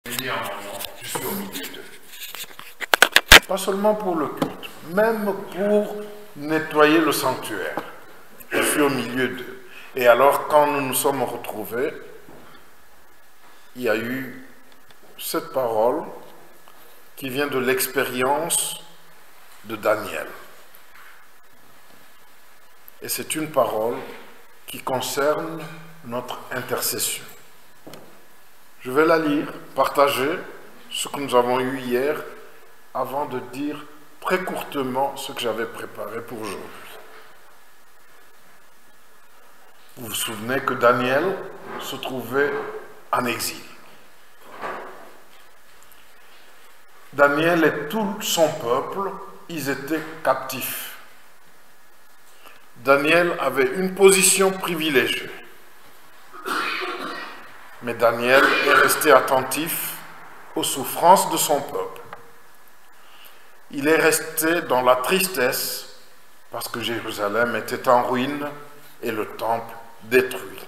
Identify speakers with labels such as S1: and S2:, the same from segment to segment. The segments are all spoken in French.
S1: Il dit à un moment, je suis au milieu d'eux. Pas seulement pour le culte, même pour nettoyer le sanctuaire. Je suis au milieu d'eux. Et alors, quand nous nous sommes retrouvés, il y a eu cette parole qui vient de l'expérience de Daniel. Et c'est une parole qui concerne notre intercession. Je vais la lire, partager ce que nous avons eu hier, avant de dire très courtement ce que j'avais préparé pour aujourd'hui. Vous vous souvenez que Daniel se trouvait en exil. Daniel et tout son peuple, ils étaient captifs. Daniel avait une position privilégiée. Mais Daniel est resté attentif aux souffrances de son peuple. Il est resté dans la tristesse parce que Jérusalem était en ruine et le temple détruit.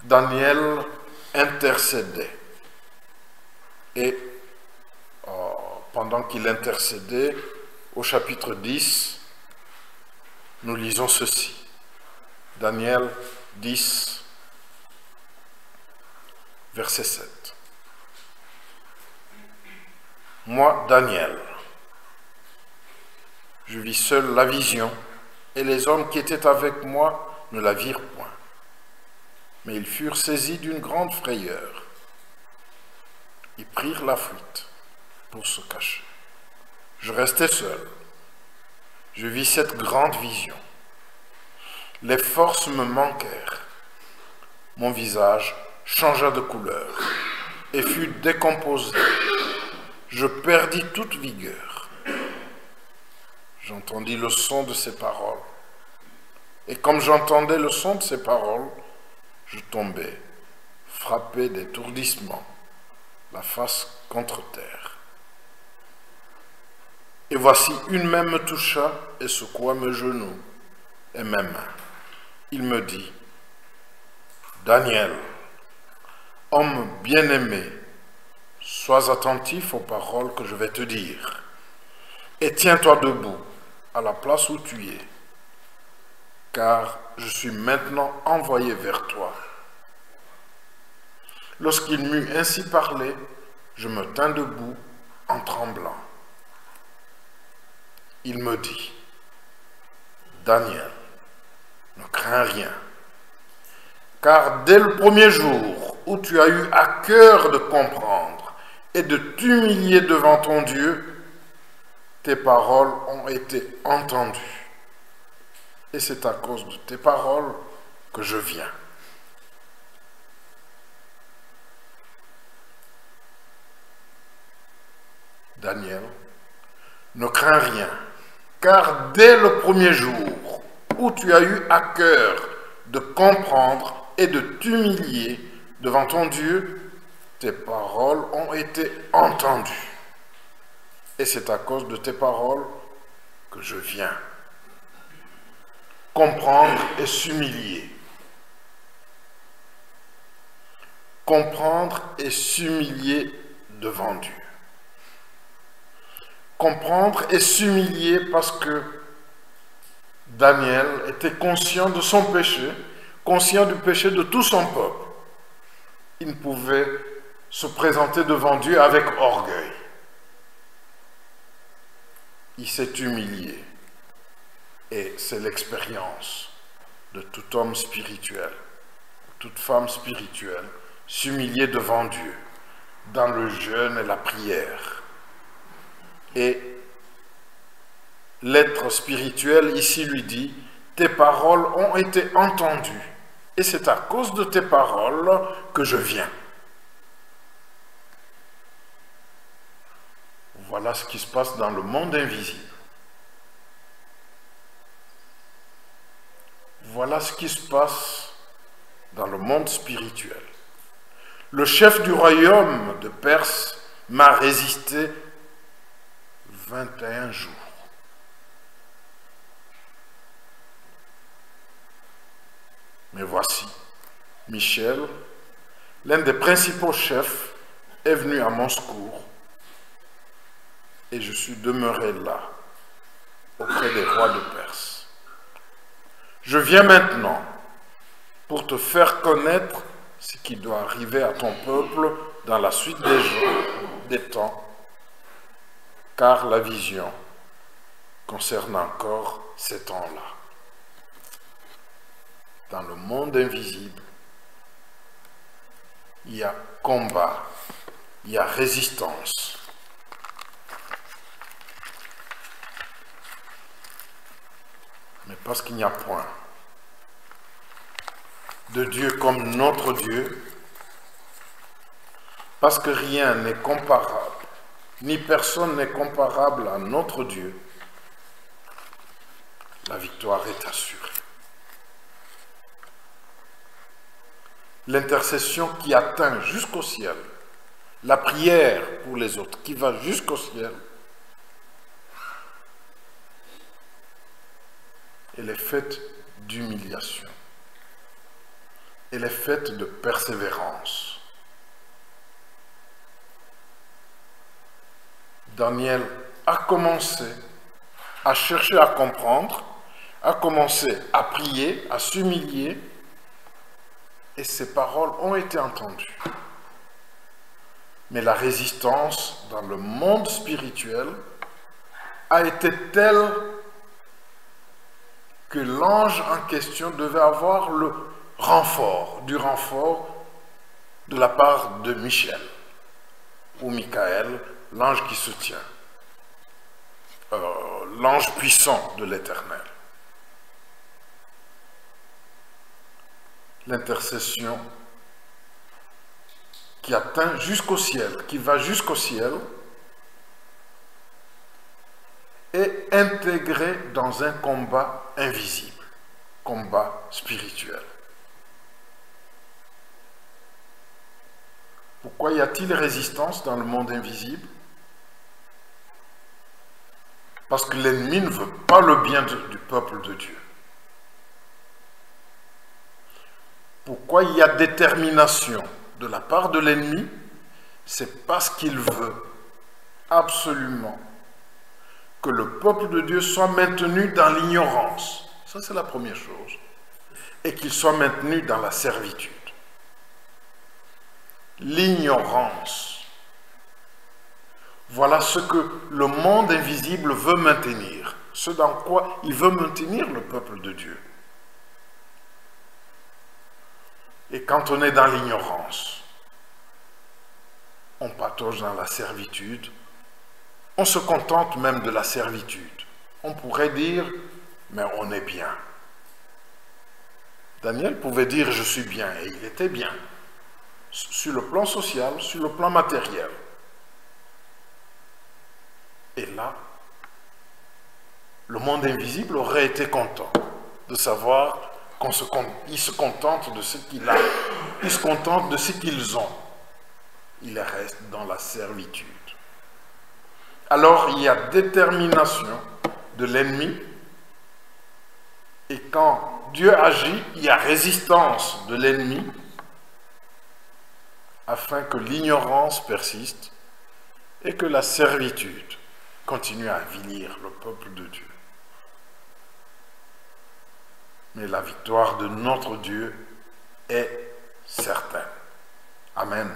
S1: Daniel intercédait. Et pendant qu'il intercédait, au chapitre 10, nous lisons ceci. Daniel 10, verset 7. Moi, Daniel, je vis seul la vision, et les hommes qui étaient avec moi ne la virent point. Mais ils furent saisis d'une grande frayeur. Ils prirent la fuite pour se cacher. Je restai seul. Je vis cette grande vision. Les forces me manquèrent. Mon visage changea de couleur et fut décomposé. Je perdis toute vigueur. J'entendis le son de ces paroles. Et comme j'entendais le son de ces paroles, je tombai, frappé d'étourdissement, la face contre terre. Et voici, une main me toucha et secoua mes genoux et mes mains. Il me dit, Daniel, homme bien-aimé, sois attentif aux paroles que je vais te dire, et tiens-toi debout à la place où tu es, car je suis maintenant envoyé vers toi. Lorsqu'il m'eut ainsi parlé, je me tins debout en tremblant. Il me dit, Daniel, ne crains rien, car dès le premier jour où tu as eu à cœur de comprendre et de t'humilier devant ton Dieu, tes paroles ont été entendues. Et c'est à cause de tes paroles que je viens. Daniel, ne crains rien, car dès le premier jour où tu as eu à cœur de comprendre et de t'humilier devant ton Dieu, tes paroles ont été entendues. Et c'est à cause de tes paroles que je viens. Comprendre et s'humilier. Comprendre et s'humilier devant Dieu. Comprendre et s'humilier parce que Daniel était conscient de son péché, conscient du péché de tout son peuple. Il ne pouvait se présenter devant Dieu avec orgueil. Il s'est humilié. Et c'est l'expérience de tout homme spirituel, toute femme spirituelle, s'humilier devant Dieu, dans le jeûne et la prière. Et l'être spirituel ici lui dit, tes paroles ont été entendues, et c'est à cause de tes paroles que je viens. Voilà ce qui se passe dans le monde invisible. Voilà ce qui se passe dans le monde spirituel. Le chef du royaume de Perse m'a résisté 21 jours. Mais voici, Michel, l'un des principaux chefs, est venu à mon secours et je suis demeuré là, auprès des rois de Perse. Je viens maintenant pour te faire connaître ce qui doit arriver à ton peuple dans la suite des temps, car la vision concerne encore ces temps-là. Dans le monde invisible, il y a combat, il y a résistance. Mais parce qu'il n'y a point de Dieu comme notre Dieu, parce que rien n'est comparable, ni personne n'est comparable à notre Dieu, la victoire est assurée. L'intercession qui atteint jusqu'au ciel, la prière pour les autres qui va jusqu'au ciel, elle est faite d'humiliation, elle est faite de persévérance. Daniel a commencé à chercher à comprendre, a commencé à prier, à s'humilier, et ses paroles ont été entendues. Mais la résistance dans le monde spirituel a été telle que l'ange en question devait avoir le renfort de la part de Michel, ou Michael, l'ange qui se tient, l'ange puissant de l'Éternel. L'intercession qui atteint jusqu'au ciel, qui va jusqu'au ciel, est intégrée dans un combat invisible, combat spirituel. Pourquoi y a-t-il résistance dans le monde invisible? Parce que l'ennemi ne veut pas le bien du peuple de Dieu. Pourquoi il y a détermination de la part de l'ennemi? C'est parce qu'il veut absolument que le peuple de Dieu soit maintenu dans l'ignorance. Ça, c'est la première chose. Et qu'il soit maintenu dans la servitude. L'ignorance. Voilà ce que le monde invisible veut maintenir. Ce dans quoi il veut maintenir le peuple de Dieu. Et quand on est dans l'ignorance, on patauge dans la servitude, on se contente même de la servitude. On pourrait dire, mais on est bien. Daniel pouvait dire, je suis bien, et il était bien, sur le plan social, sur le plan matériel. Et là, le monde invisible aurait été content de savoir qu'il se contente de ce qu'il a, il se contente de ce qu'ils ont. Il reste dans la servitude. Alors il y a détermination de l'ennemi, et quand Dieu agit, il y a résistance de l'ennemi, afin que l'ignorance persiste et que la servitude continue à avilir le peuple de Dieu. Mais la victoire de notre Dieu est certaine. Amen.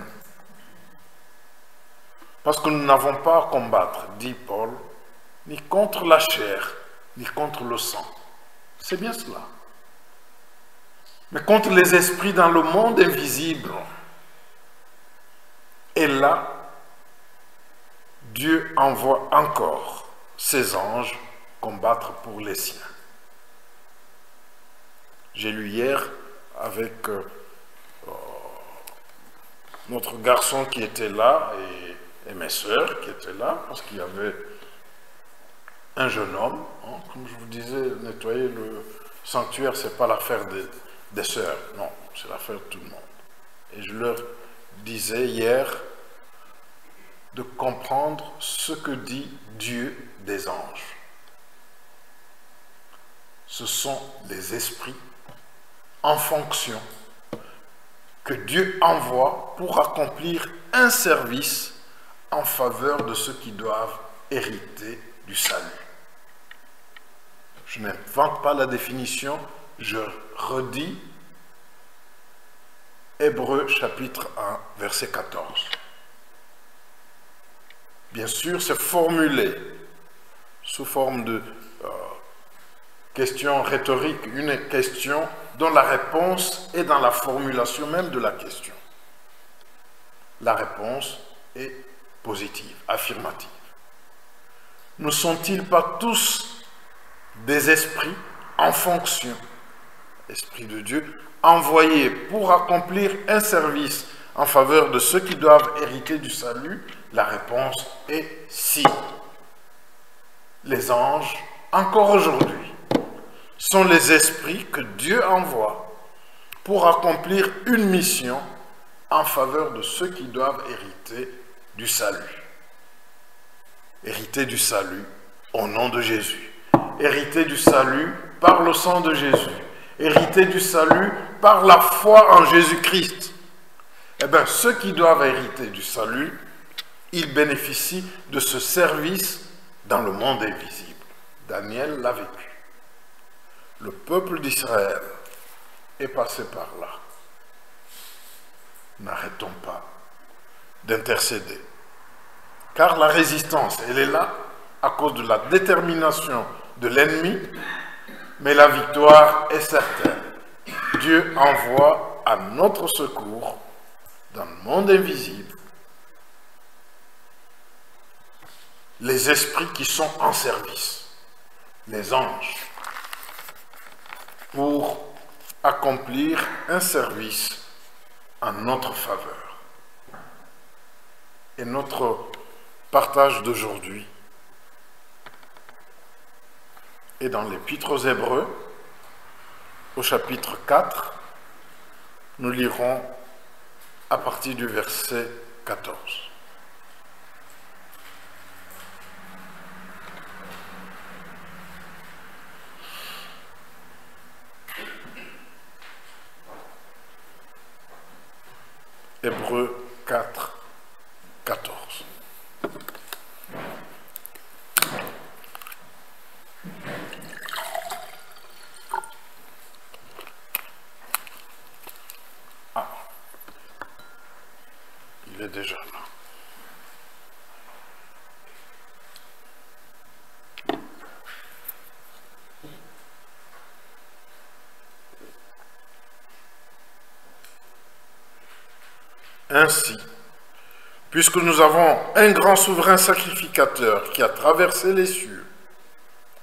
S1: Parce que nous n'avons pas à combattre, dit Paul, ni contre la chair, ni contre le sang. C'est bien cela. Mais contre les esprits dans le monde invisible. Et là, Dieu envoie encore ses anges combattre pour les siens. J'ai lu hier avec notre garçon qui était là et mes sœurs qui étaient là, parce qu'il y avait un jeune homme, hein, comme je vous disais, nettoyer le sanctuaire, ce n'est pas l'affaire des sœurs, non, c'est l'affaire de tout le monde. Et je leur disais hier de comprendre ce que dit Dieu des anges. Ce sont des esprits en fonction que Dieu envoie pour accomplir un service en faveur de ceux qui doivent hériter du salut. Je n'invente pas la définition, je redis Hébreux chapitre 1, verset 14. Bien sûr, c'est formulé sous forme de question rhétorique, une question dont la réponse est dans la formulation même de la question. La réponse est positive, affirmative. Ne sont-ils pas tous des esprits en fonction, esprit de Dieu, envoyés pour accomplir un service en faveur de ceux qui doivent hériter du salut? La réponse est si. Les anges, encore aujourd'hui, sont les esprits que Dieu envoie pour accomplir une mission en faveur de ceux qui doivent hériter du salut. Hériter du salut au nom de Jésus. Hériter du salut par le sang de Jésus. Hériter du salut par la foi en Jésus-Christ. Eh bien, ceux qui doivent hériter du salut, ils bénéficient de ce service dans le monde invisible. Daniel l'a vécu. Le peuple d'Israël est passé par là. N'arrêtons pas d'intercéder. Car la résistance, elle est là à cause de la détermination de l'ennemi, mais la victoire est certaine. Dieu envoie à notre secours, dans le monde invisible, les esprits qui sont en service, les anges, pour accomplir un service en notre faveur. Et notre partage d'aujourd'hui est dans l'Épître aux Hébreux, au chapitre 4. Nous lirons à partir du verset 14. Hébreux 4, 14. Ah, il est déjà là. Ainsi, puisque nous avons un grand souverain sacrificateur qui a traversé les cieux,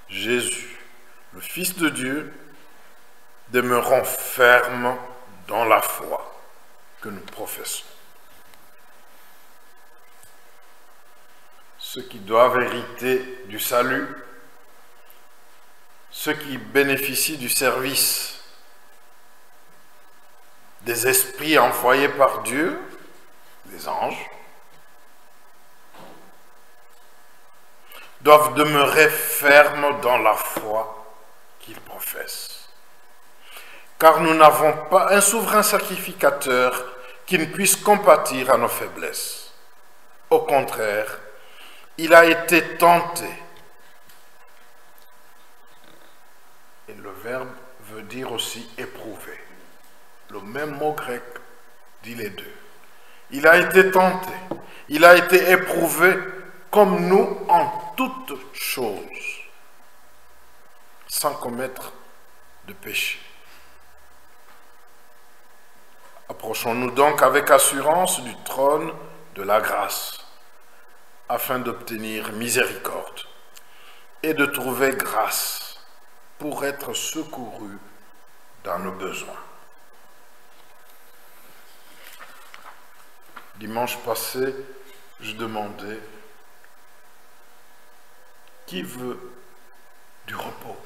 S1: Jésus, le Fils de Dieu, demeurons fermes dans la foi que nous professons. Ceux qui doivent hériter du salut, ceux qui bénéficient du service des esprits envoyés par Dieu, les anges, doivent demeurer fermes dans la foi qu'ils professent. Car nous n'avons pas un souverain sacrificateur qui ne puisse compatir à nos faiblesses. Au contraire, il a été tenté. Et le verbe veut dire aussi éprouvé. Le même mot grec dit les deux. Il a été tenté, il a été éprouvé comme nous en toutes choses, sans commettre de péché. Approchons-nous donc avec assurance du trône de la grâce, afin d'obtenir miséricorde et de trouver grâce pour être secourus dans nos besoins. Dimanche passé, je demandais qui veut du repos.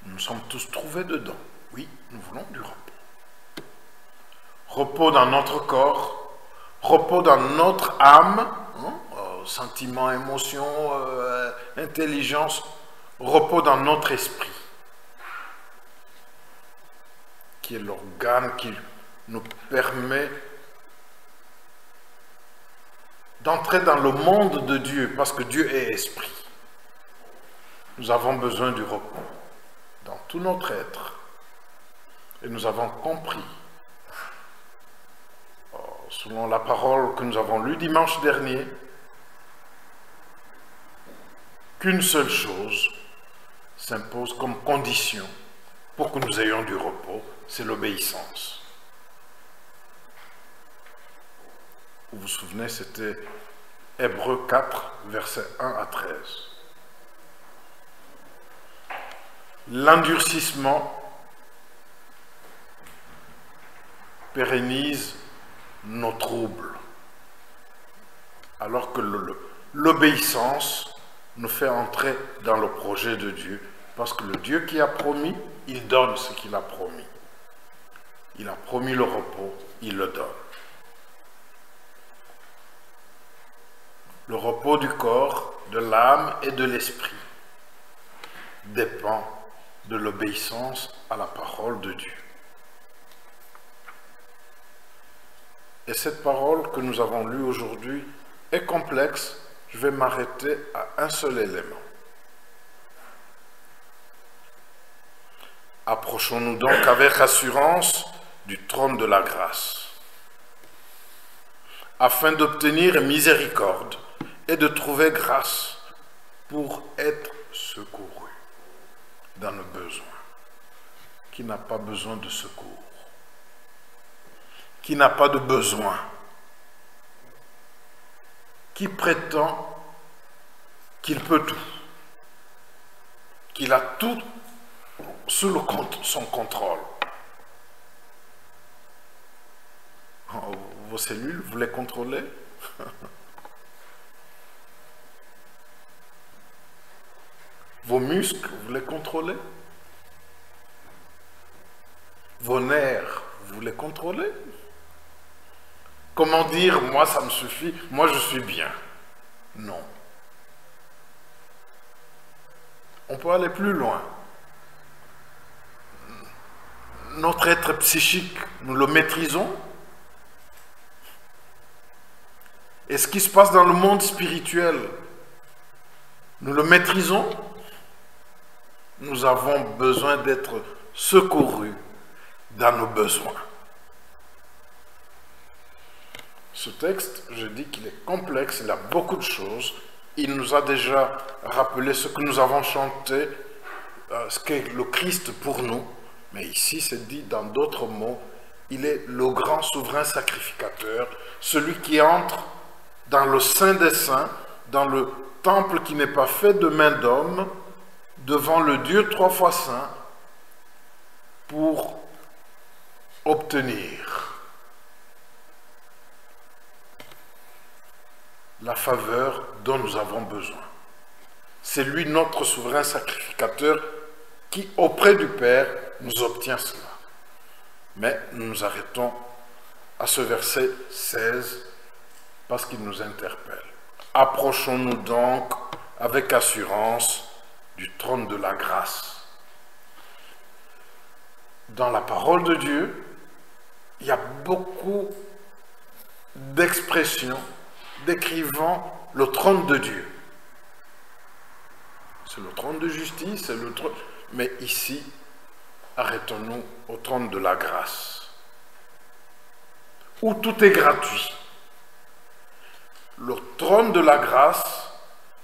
S1: Nous nous sommes tous trouvés dedans. Oui, nous voulons du repos. Repos dans notre corps, repos dans notre âme, sentiments, émotions, intelligence, repos dans notre esprit. qui est l'organe qui nous permet d'entrer dans le monde de Dieu, parce que Dieu est esprit. Nous avons besoin du repos dans tout notre être. Et nous avons compris, selon la parole que nous avons lue dimanche dernier, qu'une seule chose s'impose comme condition pour que nous ayons du repos, c'est l'obéissance. Vous vous souvenez, c'était Hébreux 4, versets 1 à 13. L'endurcissement pérennise nos troubles, alors que l'obéissance nous fait entrer dans le projet de Dieu, parce que le Dieu qui a promis, il donne ce qu'il a promis. Il a promis le repos, il le donne. Le repos du corps, de l'âme et de l'esprit dépend de l'obéissance à la parole de Dieu. Et cette parole que nous avons lue aujourd'hui est complexe. Je vais m'arrêter à un seul élément. Approchons-nous donc avec assurance du trône de la grâce, afin d'obtenir miséricorde et de trouver grâce pour être secouru dans le besoin. Qui n'a pas besoin de secours? Qui n'a pas de besoin? Qui prétend qu'il peut tout, qu'il a tout sous son contrôle? Vos cellules, vous les contrôlez? Vos muscles, vous les contrôlez? Vos nerfs, vous les contrôlez? Comment dire, moi ça me suffit, moi je suis bien? Non. On peut aller plus loin. Notre être psychique, nous le maîtrisons? Et ce qui se passe dans le monde spirituel, nous le maîtrisons? Nous avons besoin d'être secourus dans nos besoins. Ce texte, je dis qu'il est complexe, il a beaucoup de choses. Il nous a déjà rappelé ce que nous avons chanté, ce qu'est le Christ pour nous. Mais ici, c'est dit dans d'autres mots, il est le grand souverain sacrificateur, celui qui entre dans le Saint des Saints, dans le temple qui n'est pas fait de main d'homme, devant le Dieu trois fois saint, pour obtenir la faveur dont nous avons besoin. C'est lui notre souverain sacrificateur qui, auprès du Père, nous obtient cela. Mais nous nous arrêtons à ce verset 16 parce qu'il nous interpelle. Approchons-nous donc avec assurance du trône de la grâce. Dans la parole de Dieu, il y a beaucoup d'expressions décrivant le trône de Dieu. C'est le trône de justice, c'est le trône... Mais ici, arrêtons-nous au trône de la grâce, où tout est gratuit. Le trône de la grâce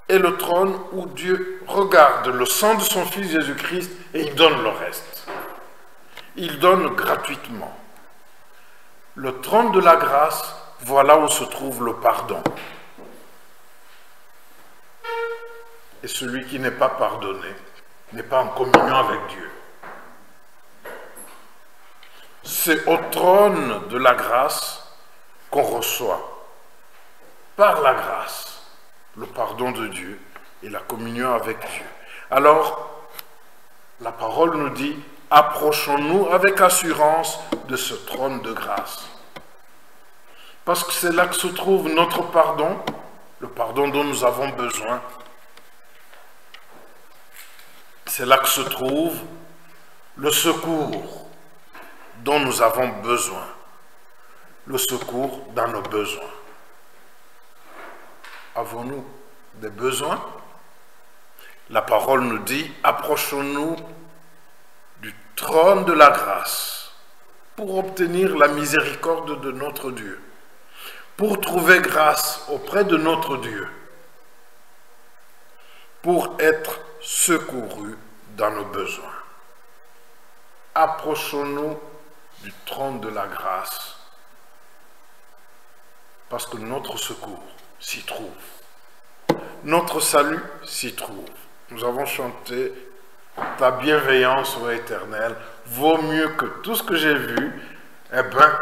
S1: est le trône où Dieu regarde le sang de son Fils Jésus-Christ et il donne le reste. Il donne gratuitement. Le trône de la grâce, voilà où se trouve le pardon. Et celui qui n'est pas pardonné n'est pas en communion avec Dieu. C'est au trône de la grâce qu'on reçoit, par la grâce, le pardon de Dieu et la communion avec Dieu. Alors, la parole nous dit, approchons-nous avec assurance de ce trône de grâce. Parce que c'est là que se trouve notre pardon, le pardon dont nous avons besoin. C'est là que se trouve le secours dont nous avons besoin, le secours dans nos besoins. Avons-nous des besoins? La parole nous dit, approchons-nous du trône de la grâce pour obtenir la miséricorde de notre Dieu, pour trouver grâce auprès de notre Dieu, pour être secourus dans nos besoins. Approchons-nous du trône de la grâce, parce que notre secours s'y trouve. Notre salut s'y trouve. Nous avons chanté « Ta bienveillance, ô Éternel, vaut mieux que tout ce que j'ai vu ». Eh bien,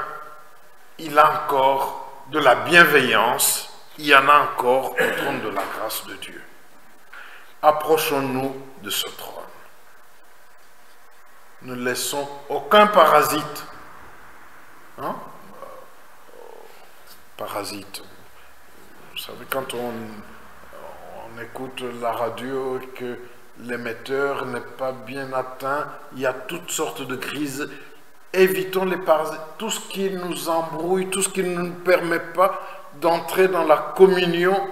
S1: il a encore de la bienveillance, il y en a encore au trône de la grâce de Dieu. Approchons-nous de ce trône. Ne laissons aucun parasite. Hein? Parasite. Vous savez, quand on écoute la radio et que l'émetteur n'est pas bien atteint, il y a toutes sortes de crises. Évitons les parasites, tout ce qui nous embrouille, tout ce qui ne nous permet pas d'entrer dans la communion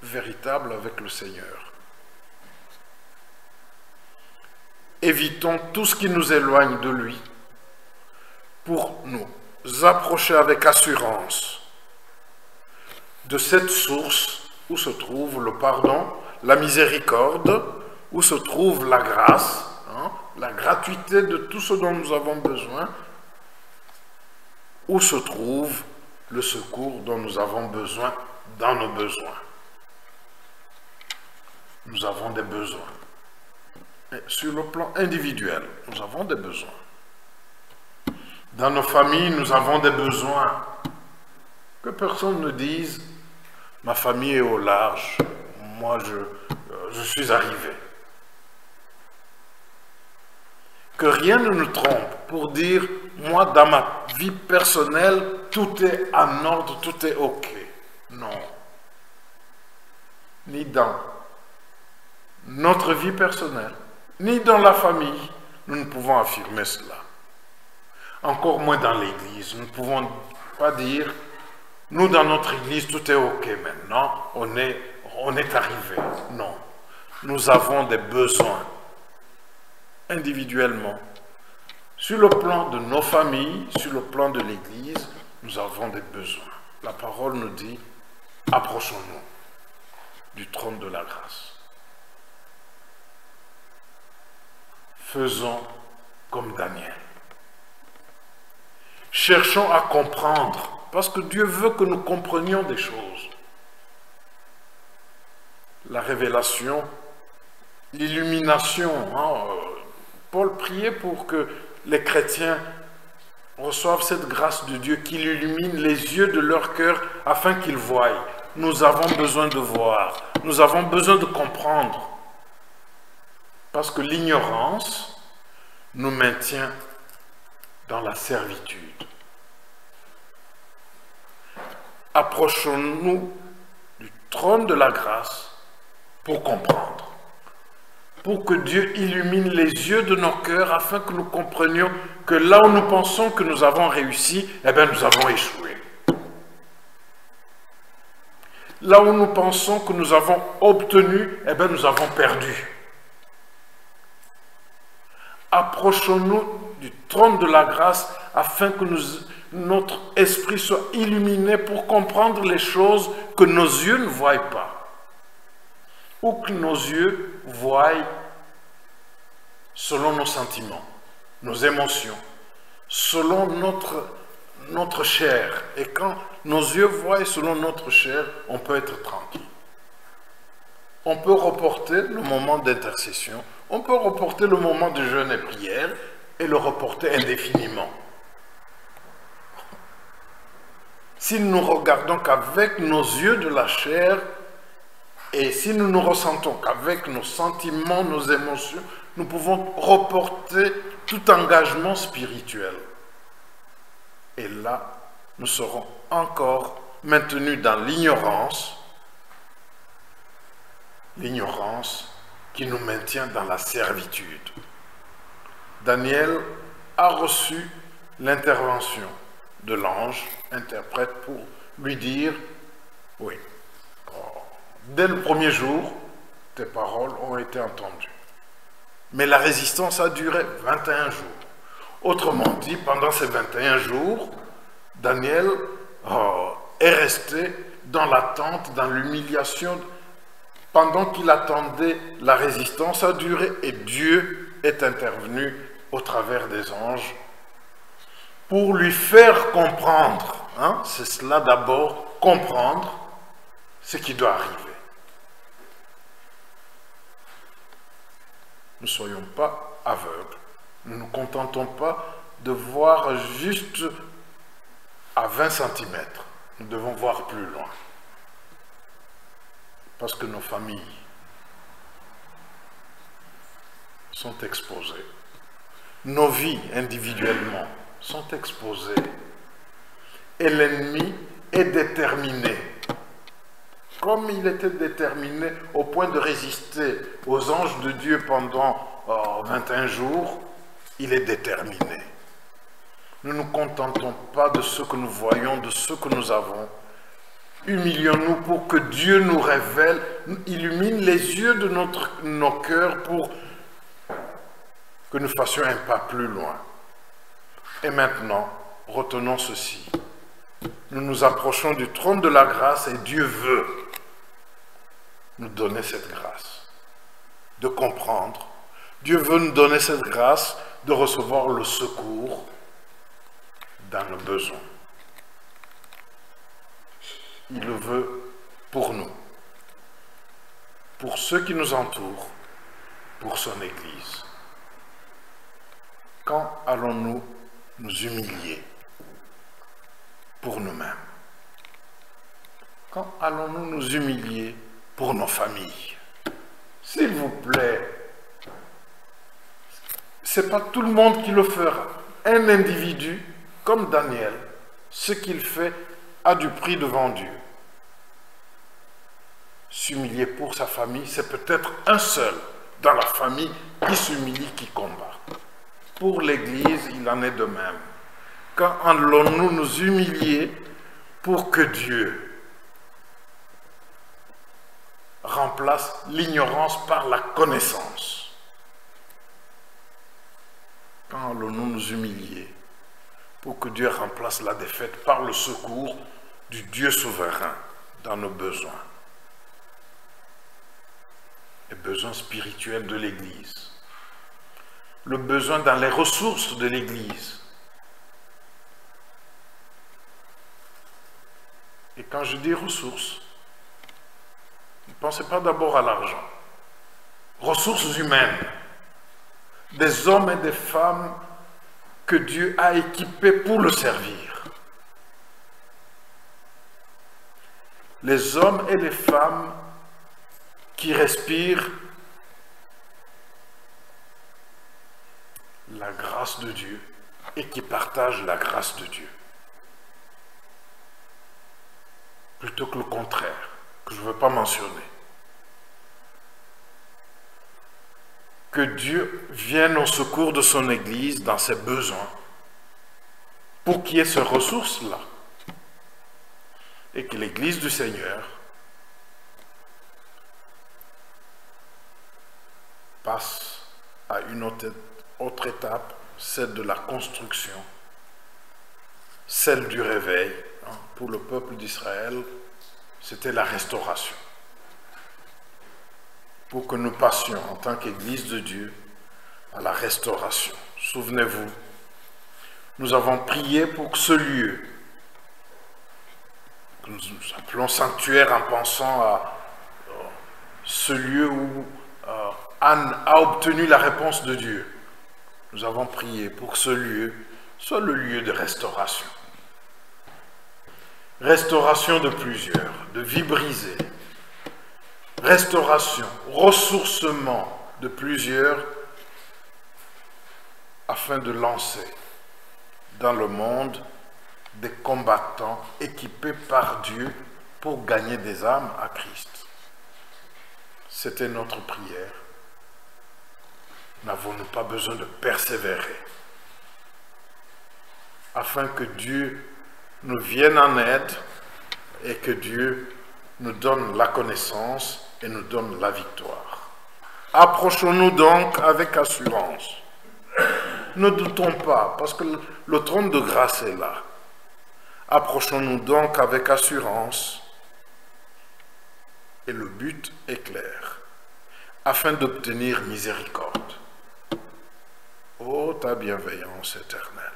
S1: véritable avec le Seigneur. Évitons tout ce qui nous éloigne de lui pour nous approcher avec assurance de cette source où se trouve le pardon, la miséricorde, où se trouve la grâce, la gratuité de tout ce dont nous avons besoin, où se trouve le secours dont nous avons besoin dans nos besoins. Nous avons des besoins. Et sur le plan individuel, nous avons des besoins. Dans nos familles, nous avons des besoins. Que personne ne dise « ma famille est au large, moi je suis arrivé ». Que rien ne nous trompe pour dire « moi dans ma vie personnelle, tout est en ordre, tout est ok ». Non. Ni dans notre vie personnelle, ni dans la famille, nous ne pouvons affirmer cela. Encore moins dans l'Église. Nous ne pouvons pas dire, nous dans notre Église, tout est ok maintenant, on est arrivé. Non. Nous avons des besoins individuellement. Sur le plan de nos familles, sur le plan de l'Église, nous avons des besoins. La parole nous dit, approchons-nous du trône de la grâce. Faisons comme Daniel. Cherchons à comprendre, parce que Dieu veut que nous comprenions des choses. La révélation, l'illumination. Paul priait pour que les chrétiens reçoivent cette grâce de Dieu qui illumine les yeux de leur cœur afin qu'ils voient. Nous avons besoin de voir, nous avons besoin de comprendre. Parce que l'ignorance nous maintient dans la servitude. Approchons-nous du trône de la grâce pour comprendre. Pour que Dieu illumine les yeux de nos cœurs afin que nous comprenions que là où nous pensons que nous avons réussi, eh bien nous avons échoué. Là où nous pensons que nous avons obtenu, eh bien nous avons perdu. Approchons-nous du trône de la grâce afin que notre esprit soit illuminé pour comprendre les choses que nos yeux ne voient pas. Ou que nos yeux voient selon nos sentiments, nos émotions, selon notre chair. Et quand nos yeux voient selon notre chair, on peut être tranquille. On peut reporter le moment d'intercession, on peut reporter le moment de jeûne et prière et le reporter indéfiniment. Si nous ne regardons qu'avec nos yeux de la chair et si nous ne ressentons qu'avec nos sentiments, nos émotions, nous pouvons reporter tout engagement spirituel. Et là, nous serons encore maintenus dans l'ignorance qui nous maintient dans la servitude. Daniel a reçu l'intervention de l'ange interprète pour lui dire, oui, dès le premier jour, tes paroles ont été entendues. Mais la résistance a duré 21 jours. Autrement dit, pendant ces 21 jours, Daniel est resté dans l'attente, dans l'humiliation, pendant qu'il attendait. La résistance a duré et Dieu est intervenu au travers des anges pour lui faire comprendre, c'est cela d'abord, comprendre ce qui doit arriver. Ne soyons pas aveugles, ne nous contentons pas de voir juste à 20 cm, nous devons voir plus loin. Parce que nos familles sont exposées. Nos vies individuellement sont exposées. Et l'ennemi est déterminé. Comme il était déterminé au point de résister aux anges de Dieu pendant 21 jours, il est déterminé. Ne nous contentons pas de ce que nous voyons, de ce que nous avons. Humilions-nous pour que Dieu nous révèle, illumine les yeux de nos cœurs pour que nous fassions un pas plus loin. Et maintenant, retenons ceci. Nous nous approchons du trône de la grâce et Dieu veut nous donner cette grâce de comprendre. Dieu veut nous donner cette grâce de recevoir le secours dans nos besoins. Il le veut pour nous, pour ceux qui nous entourent, pour son Église. Quand allons-nous nous humilier pour nous-mêmes? Quand allons-nous nous humilier pour nos familles? S'il vous plaît, ce n'est pas tout le monde qui le fera. Un individu, comme Daniel, ce qu'il fait a du prix devant Dieu. S'humilier pour sa famille, c'est peut-être un seul dans la famille qui s'humilie, qui combat. Pour l'Église, il en est de même. Quand allons-nous nous humilier pour que Dieu remplace l'ignorance par la connaissance? Quand allons-nous nous humilier pour que Dieu remplace la défaite par le secours du Dieu souverain dans nos besoins? Les besoins spirituels de l'Église, le besoin dans les ressources de l'Église. Et quand je dis ressources, ne pensez pas d'abord à l'argent. Ressources humaines, des hommes et des femmes que Dieu a équipés pour le servir. Les hommes et les femmes qui respirent la grâce de Dieu et qui partagent la grâce de Dieu. Plutôt que le contraire, que je ne veux pas mentionner. Que Dieu vienne au secours de son Église dans ses besoins pour qu'il y ait ces ressources-là et que l'Église du Seigneur passe à une autre étape, celle de la construction, celle du réveil. Pour le peuple d'Israël, c'était la restauration. Pour que nous passions en tant qu'Église de Dieu à la restauration. Souvenez-vous, nous avons prié pour ce lieu, que nous appelons sanctuaire en pensant à ce lieu où Anne a obtenu la réponse de Dieu. Nous avons prié pour que ce lieu soit le lieu de restauration. Restauration de plusieurs, de vies brisées. Restauration, ressourcement de plusieurs afin de lancer dans le monde des combattants équipés par Dieu pour gagner des âmes à Christ. C'était notre prière. N'avons-nous pas besoin de persévérer? afin que Dieu nous vienne en aide et que Dieu nous donne la connaissance et nous donne la victoire. Approchons-nous donc avec assurance. Ne doutons pas, parce que le trône de grâce est là. Approchons-nous donc avec assurance, et le but est clair, afin d'obtenir miséricorde. Ô ta bienveillance éternelle,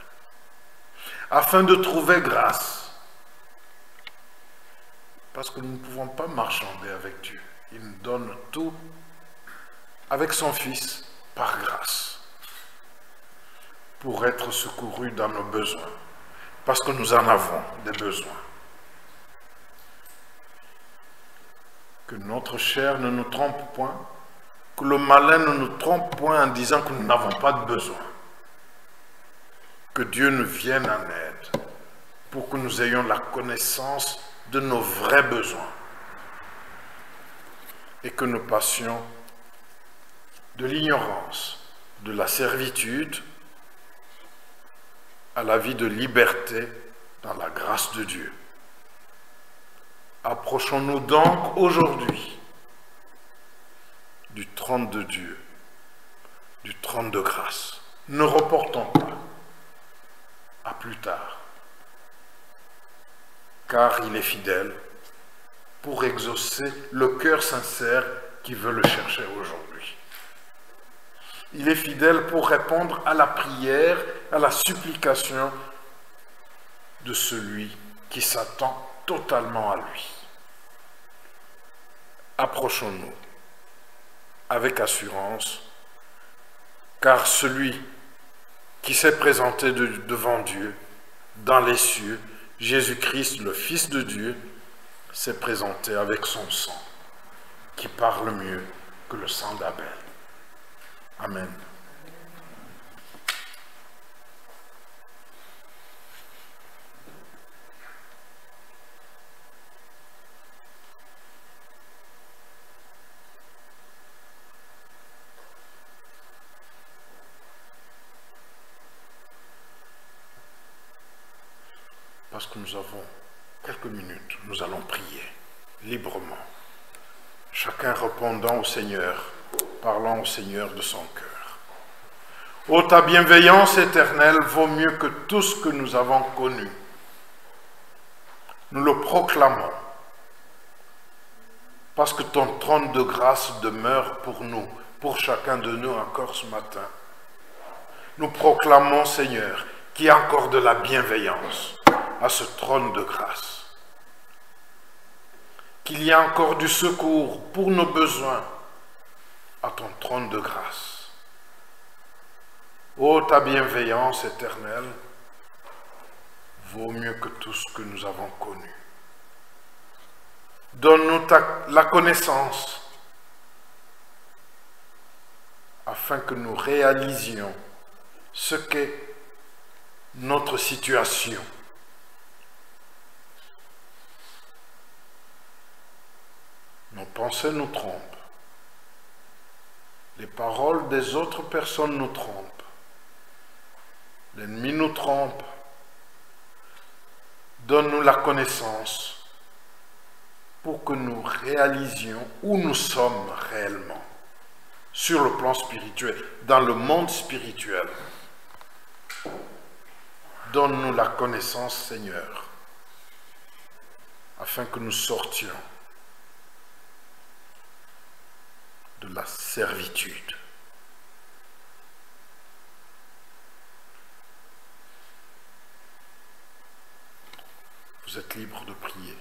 S1: afin de trouver grâce, parce que nous ne pouvons pas marchander avec Dieu. Il nous donne tout avec son Fils par grâce, pour être secourus dans nos besoins, parce que nous en avons des besoins. Que notre chair ne nous trompe point, que le malin ne nous trompe point en disant que nous n'avons pas de besoin. Que Dieu nous vienne en aide pour que nous ayons la connaissance de nos vrais besoins et que nous passions de l'ignorance, de la servitude, à la vie de liberté dans la grâce de Dieu. Approchons-nous donc aujourd'hui du trône de Dieu, du trône de grâce. Ne reportons pas à plus tard, car il est fidèle pour exaucer le cœur sincère qui veut le chercher aujourd'hui. Il est fidèle pour répondre à la prière, à la supplication de celui qui s'attend totalement à lui. Approchons-nous avec assurance, car celui qui s'est présenté devant Dieu, dans les cieux, Jésus-Christ, le Fils de Dieu, s'est présenté avec son sang, qui parle mieux que le sang d'Abel. Amen. Parce que nous avons quelques minutes, nous allons prier librement, chacun répondant au Seigneur, parlant au Seigneur de son cœur. Ô ta bienveillance éternelle vaut mieux que tout ce que nous avons connu. Nous le proclamons, parce que ton trône de grâce demeure pour nous, pour chacun de nous encore ce matin. Nous proclamons, Seigneur, qu'il y a encore de la bienveillance à ce trône de grâce, qu'il y a encore du secours pour nos besoins à ton trône de grâce. Ô ta bienveillance éternelle vaut mieux que tout ce que nous avons connu. Donne-nous la connaissance afin que nous réalisions ce qu'est notre situation. Nos pensées nous trompent. Les paroles des autres personnes nous trompent. L'ennemi nous trompe. Donne-nous la connaissance pour que nous réalisions où nous sommes réellement, sur le plan spirituel, dans le monde spirituel. Donne-nous la connaissance, Seigneur, afin que nous sortions de la servitude. Vous êtes libre de prier.